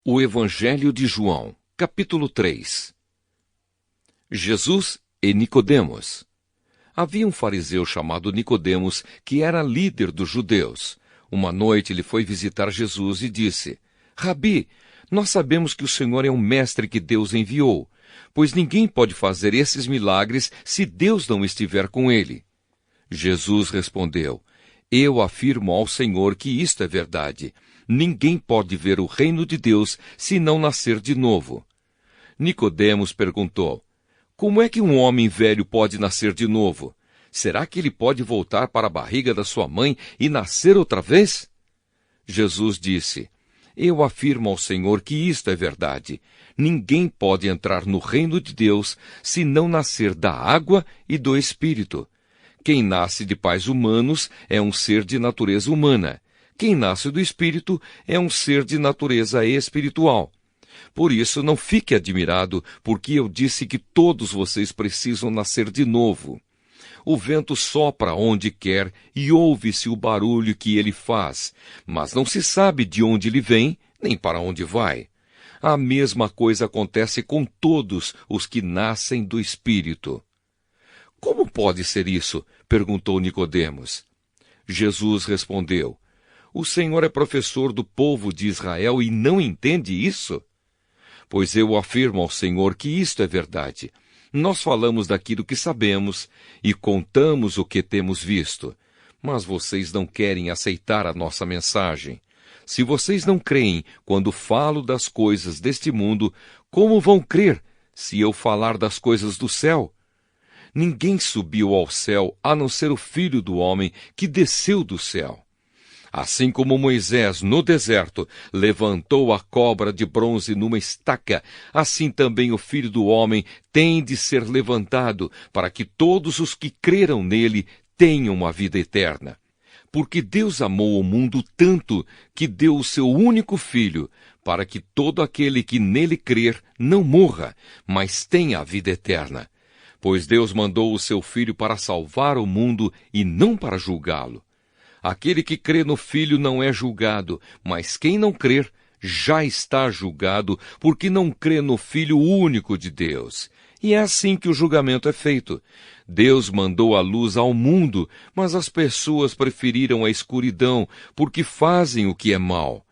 O Evangelho de João, capítulo 3. Jesus e Nicodemos. Havia um fariseu chamado Nicodemos, que era líder dos judeus. Uma noite ele foi visitar Jesus e disse: Rabi, nós sabemos que o Senhor é um mestre que Deus enviou, pois ninguém pode fazer esses milagres se Deus não estiver com ele. Jesus respondeu: Eu afirmo ao Senhor que isto é verdade. Ninguém pode ver o reino de Deus se não nascer de novo. Nicodemos perguntou: Como é que um homem velho pode nascer de novo? Será que ele pode voltar para a barriga da sua mãe e nascer outra vez? Jesus disse: Eu afirmo ao Senhor que isto é verdade. Ninguém pode entrar no reino de Deus se não nascer da água e do Espírito. Quem nasce de pais humanos é um ser de natureza humana. Quem nasce do Espírito é um ser de natureza espiritual. Por isso, não fique admirado, porque eu disse que todos vocês precisam nascer de novo. O vento sopra onde quer e ouve-se o barulho que ele faz, mas não se sabe de onde ele vem, nem para onde vai. A mesma coisa acontece com todos os que nascem do Espírito. Como pode ser isso? Perguntou Nicodemos. Jesus respondeu: O Senhor é professor do povo de Israel e não entende isso? Pois eu afirmo ao Senhor que isto é verdade. Nós falamos daquilo que sabemos e contamos o que temos visto. Mas vocês não querem aceitar a nossa mensagem. Se vocês não creem quando falo das coisas deste mundo, como vão crer se eu falar das coisas do céu? Ninguém subiu ao céu a não ser o Filho do Homem que desceu do céu. Assim como Moisés, no deserto, levantou a cobra de bronze numa estaca, assim também o Filho do Homem tem de ser levantado, para que todos os que creram nele tenham a vida eterna. Porque Deus amou o mundo tanto que deu o seu único Filho, para que todo aquele que nele crer não morra, mas tenha a vida eterna. Pois Deus mandou o seu Filho para salvar o mundo e não para julgá-lo. Aquele que crê no Filho não é julgado, mas quem não crer já está julgado, porque não crê no Filho único de Deus. E é assim que o julgamento é feito. Deus mandou a luz ao mundo, mas as pessoas preferiram a escuridão, porque fazem o que é mal.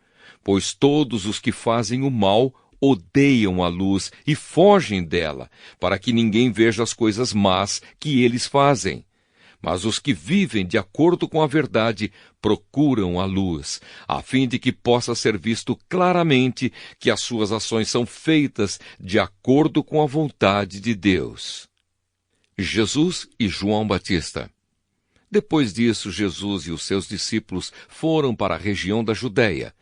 Pois todos os que fazem o mal odeiam a luz e fogem dela, para que ninguém veja as coisas más que eles fazem. Mas os que vivem de acordo com a verdade procuram a luz, a fim de que possa ser visto claramente que as suas ações são feitas de acordo com a vontade de Deus. Jesus e João Batista. Depois disso, Jesus e os seus discípulos foram para a região da Judéia.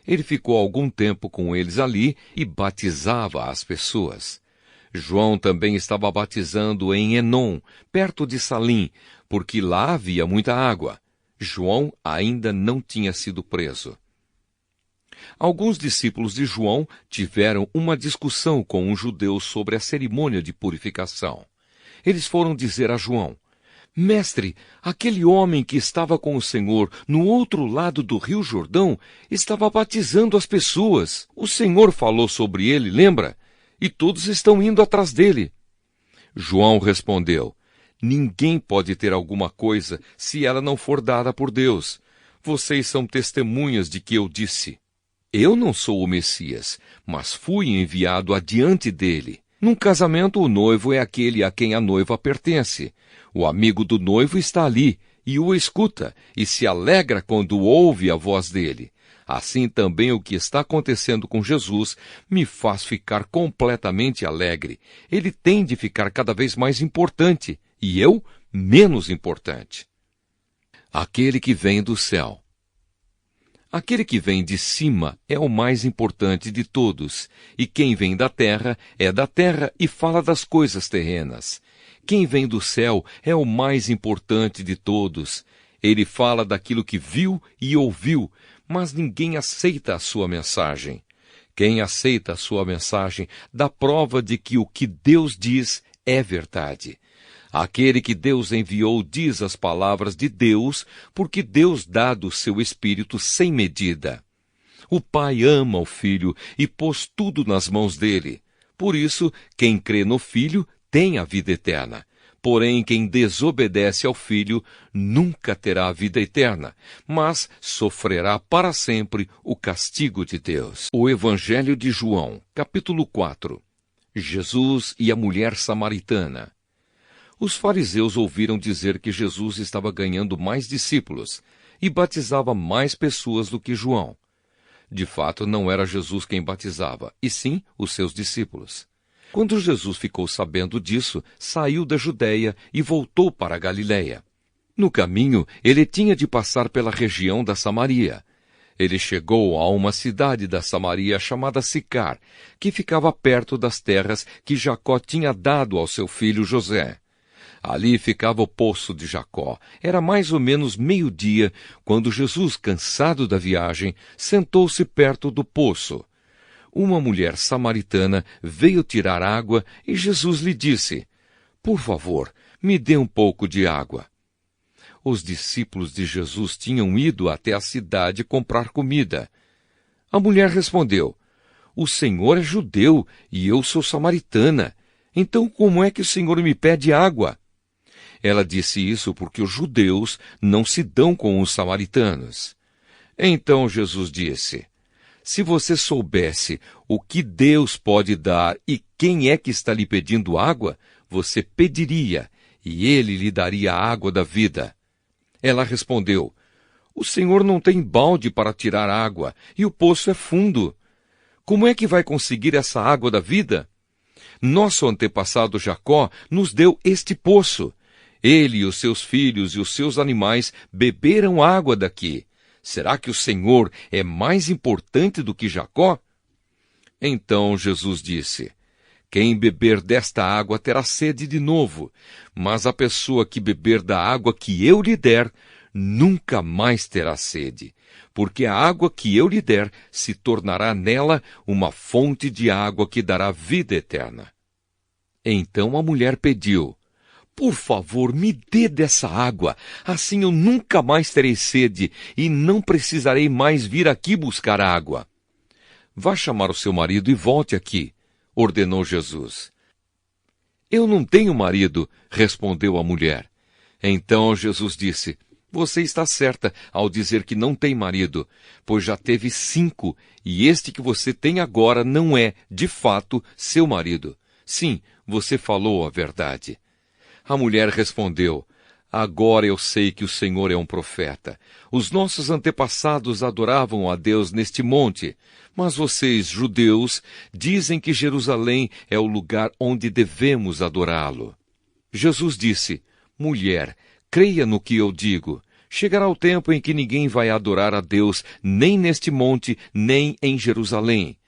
Ele ficou algum tempo com eles ali e batizava as pessoas. João também estava batizando em Enom, perto de Salim, porque lá havia muita água. João ainda não tinha sido preso. Alguns discípulos de João tiveram uma discussão com um judeu sobre a cerimônia de purificação. Eles foram dizer a João: Mestre, aquele homem que estava com o Senhor no outro lado do rio Jordão estava batizando as pessoas. O Senhor falou sobre ele, lembra? E todos estão indo atrás dele. João respondeu: Ninguém pode ter alguma coisa se ela não for dada por Deus. Vocês são testemunhas de que eu disse: Eu não sou o Messias, mas fui enviado adiante dele. Num casamento, o noivo é aquele a quem a noiva pertence. O amigo do noivo está ali e o escuta e se alegra quando ouve a voz dele. Assim também o que está acontecendo com Jesus me faz ficar completamente alegre. Ele tem de ficar cada vez mais importante e eu menos importante. Aquele que vem do céu. Aquele que vem de cima é o mais importante de todos, e quem vem da terra é da terra e fala das coisas terrenas. Quem vem do céu é o mais importante de todos. Ele fala daquilo que viu e ouviu, mas ninguém aceita a sua mensagem. Quem aceita a sua mensagem dá prova de que o que Deus diz é verdade. Aquele que Deus enviou diz as palavras de Deus, porque Deus dá do seu Espírito sem medida. O Pai ama o Filho e pôs tudo nas mãos dele. Por isso, quem crê no Filho tem a vida eterna. Porém, quem desobedece ao Filho nunca terá a vida eterna, mas sofrerá para sempre o castigo de Deus. O Evangelho de João, capítulo 4. Jesus e a mulher samaritana. Os fariseus ouviram dizer que Jesus estava ganhando mais discípulos e batizava mais pessoas do que João. De fato, não era Jesus quem batizava, e sim os seus discípulos. Quando Jesus ficou sabendo disso, saiu da Judéia e voltou para a Galiléia. No caminho, ele tinha de passar pela região da Samaria. Ele chegou a uma cidade da Samaria chamada Sicar, que ficava perto das terras que Jacó tinha dado ao seu filho José. Ali ficava o poço de Jacó. Era mais ou menos meio-dia, quando Jesus, cansado da viagem, sentou-se perto do poço. Uma mulher samaritana veio tirar água e Jesus lhe disse: "Por favor, me dê um pouco de água." Os discípulos de Jesus tinham ido até a cidade comprar comida. A mulher respondeu: "O Senhor é judeu e eu sou samaritana. Então como é que o Senhor me pede água?" Ela disse isso porque os judeus não se dão com os samaritanos. Então Jesus disse: "Se você soubesse o que Deus pode dar e quem é que está lhe pedindo água, você pediria, e ele lhe daria a água da vida." Ela respondeu: "O Senhor não tem balde para tirar água, e o poço é fundo. Como é que vai conseguir essa água da vida? Nosso antepassado Jacó nos deu este poço. Ele e os seus filhos e os seus animais beberam água daqui. Será que o Senhor é mais importante do que Jacó?" Então Jesus disse: "Quem beber desta água terá sede de novo, mas a pessoa que beber da água que eu lhe der, nunca mais terá sede, porque a água que eu lhe der se tornará nela uma fonte de água que dará vida eterna." Então a mulher pediu: "Por favor, me dê dessa água, assim eu nunca mais terei sede e não precisarei mais vir aqui buscar água." "Vá chamar o seu marido e volte aqui", ordenou Jesus. "Eu não tenho marido", respondeu a mulher. Então Jesus disse: "Você está certa ao dizer que não tem marido, pois já teve 5, e este que você tem agora não é, de fato, seu marido. Sim, você falou a verdade." A mulher respondeu: "Agora eu sei que o Senhor é um profeta. Os nossos antepassados adoravam a Deus neste monte, mas vocês, judeus, dizem que Jerusalém é o lugar onde devemos adorá-lo." Jesus disse: "Mulher, creia no que eu digo. Chegará o tempo em que ninguém vai adorar a Deus nem neste monte, nem em Jerusalém.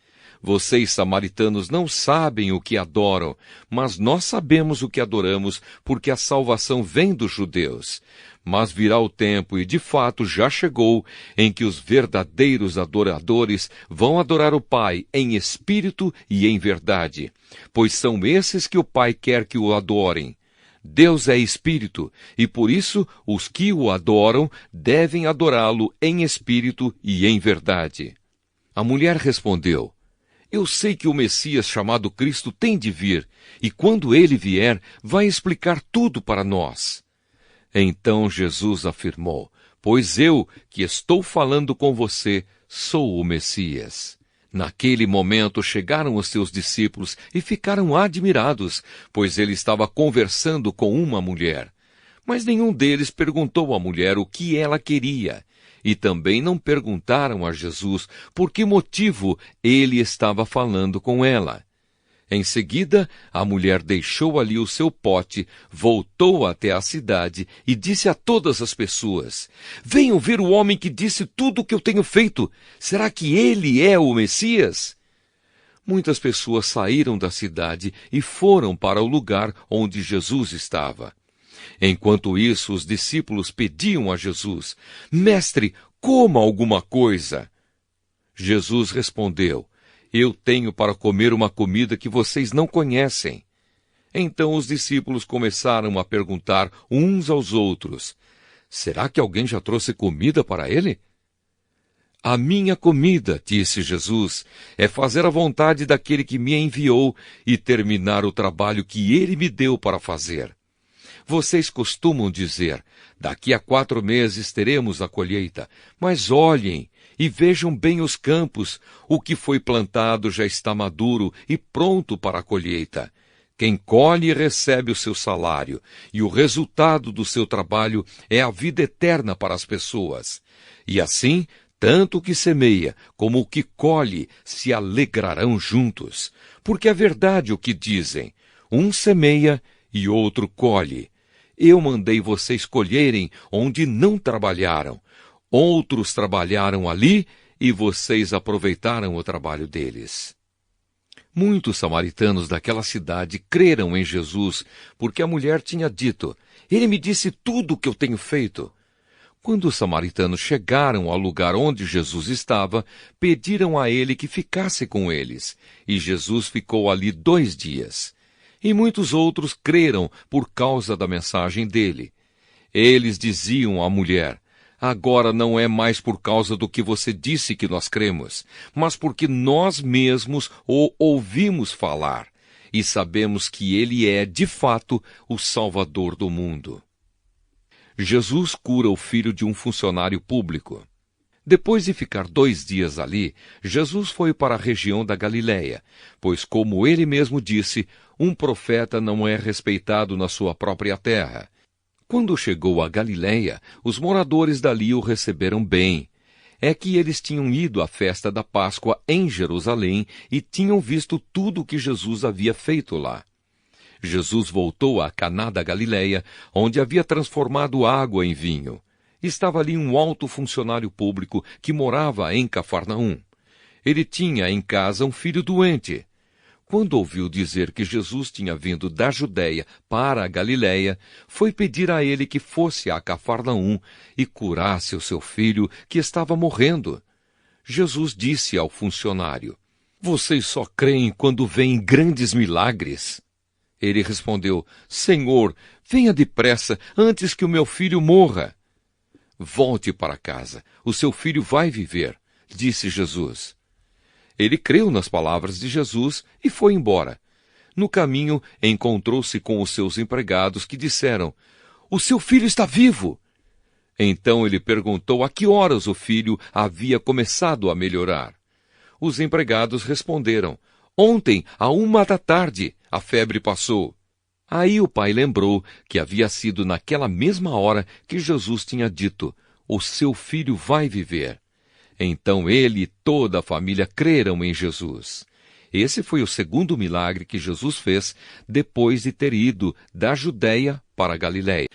Vocês, samaritanos, não sabem o que adoram, mas nós sabemos o que adoramos, porque a salvação vem dos judeus. Mas virá o tempo, e de fato já chegou, em que os verdadeiros adoradores vão adorar o Pai em espírito e em verdade, pois são esses que o Pai quer que o adorem. Deus é espírito, e por isso os que o adoram devem adorá-lo em espírito e em verdade." A mulher respondeu: "Eu sei que o Messias chamado Cristo tem de vir, e quando ele vier, vai explicar tudo para nós." Então Jesus afirmou: "Pois eu, que estou falando com você, sou o Messias." Naquele momento chegaram os seus discípulos e ficaram admirados, pois ele estava conversando com uma mulher. Mas nenhum deles perguntou à mulher o que ela queria. E também não perguntaram a Jesus por que motivo ele estava falando com ela. Em seguida, a mulher deixou ali o seu pote, voltou até a cidade e disse a todas as pessoas: "Venham ver o homem que disse tudo o que eu tenho feito. Será que ele é o Messias?" Muitas pessoas saíram da cidade e foram para o lugar onde Jesus estava. Enquanto isso, os discípulos pediam a Jesus: "Mestre, coma alguma coisa." Jesus respondeu: "Eu tenho para comer uma comida que vocês não conhecem." Então os discípulos começaram a perguntar uns aos outros: "Será que alguém já trouxe comida para ele?" A minha comida, disse Jesus, é fazer a vontade daquele que me enviou e terminar o trabalho que ele me deu para fazer. Vocês costumam dizer, daqui a 4 meses teremos a colheita, mas olhem e vejam bem os campos, o que foi plantado já está maduro e pronto para a colheita. Quem colhe recebe o seu salário, e o resultado do seu trabalho é a vida eterna para as pessoas. E assim, tanto o que semeia como o que colhe se alegrarão juntos. Porque é verdade o que dizem, um semeia e outro colhe. Eu mandei vocês colherem onde não trabalharam. Outros trabalharam ali e vocês aproveitaram o trabalho deles. Muitos samaritanos daquela cidade creram em Jesus, porque a mulher tinha dito, ele me disse tudo o que eu tenho feito. Quando os samaritanos chegaram ao lugar onde Jesus estava, pediram a ele que ficasse com eles, e Jesus ficou ali 2 dias. E muitos outros creram por causa da mensagem dele. Eles diziam à mulher, agora não é mais por causa do que você disse que nós cremos, mas porque nós mesmos o ouvimos falar e sabemos que ele é, de fato, o Salvador do mundo. Jesus cura o filho de um funcionário público. Depois de ficar 2 dias ali, Jesus foi para a região da Galiléia, pois, como ele mesmo disse, um profeta não é respeitado na sua própria terra. Quando chegou a Galiléia, os moradores dali o receberam bem. É que eles tinham ido à festa da Páscoa em Jerusalém e tinham visto tudo o que Jesus havia feito lá. Jesus voltou a Caná da Galiléia, onde havia transformado água em vinho. Estava ali um alto funcionário público que morava em Cafarnaum. Ele tinha em casa um filho doente. Quando ouviu dizer que Jesus tinha vindo da Judéia para a Galiléia, foi pedir a ele que fosse a Cafarnaum e curasse o seu filho, que estava morrendo. Jesus disse ao funcionário, vocês só creem quando veem grandes milagres? Ele respondeu, Senhor, venha depressa, antes que o meu filho morra. Volte para casa, o seu filho vai viver, disse Jesus. Ele creu nas palavras de Jesus e foi embora. No caminho, encontrou-se com os seus empregados que disseram, o seu filho está vivo! Então ele perguntou a que horas o filho havia começado a melhorar. Os empregados responderam, ontem, à 1 da tarde, a febre passou. Aí o pai lembrou que havia sido naquela mesma hora que Jesus tinha dito, o seu filho vai viver. Então ele e toda a família creram em Jesus. Esse foi o segundo milagre que Jesus fez depois de ter ido da Judéia para a Galiléia.